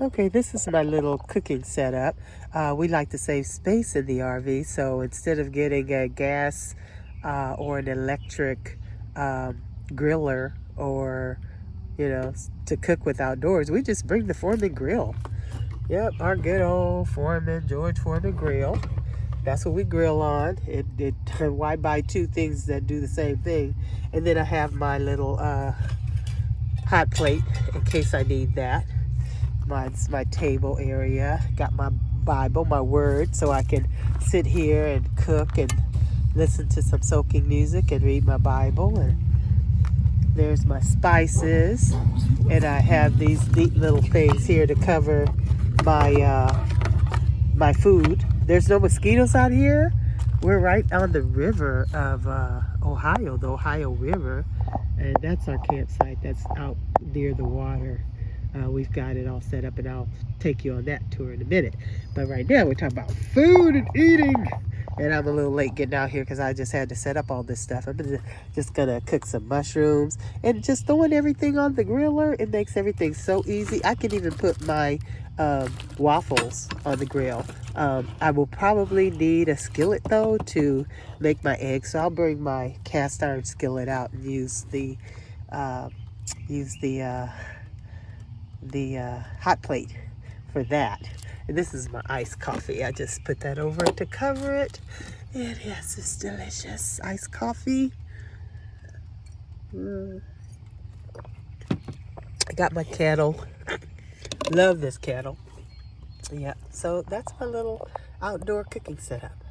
Okay, this is my little cooking setup. We like to save space in the RV, so instead of getting a gas or an electric griller or, to cook with outdoors, we just bring the Foreman grill. Yep, our good old Foreman, George Foreman grill. That's what we grill on. Why buy two things that do the same thing? And then I have my little hot plate in case I need that. Mine's my table area. Got my Bible, my word, so I can sit here and cook and listen to some soaking music and read my Bible. And there's my spices. And I have these neat little things here to cover my food. There's no mosquitoes out here. We're right on the river of Ohio, the Ohio River. And that's our campsite. That's out near the water. We've got it all set up, and I'll take you on that tour in a minute. But right now, we're talking about food and eating. And I'm a little late getting out here because I just had to set up all this stuff. I'm just going to cook some mushrooms and just throwing everything on the griller. It makes everything so easy. I can even put my waffles on the grill. I will probably need a skillet, though, to make my eggs. So I'll bring my cast iron skillet out and use the hot plate for that. And this is my iced coffee. I just put that over it to cover it. And yes, it's delicious iced coffee. I got my kettle. Love this kettle. Yeah, so that's my little outdoor cooking setup.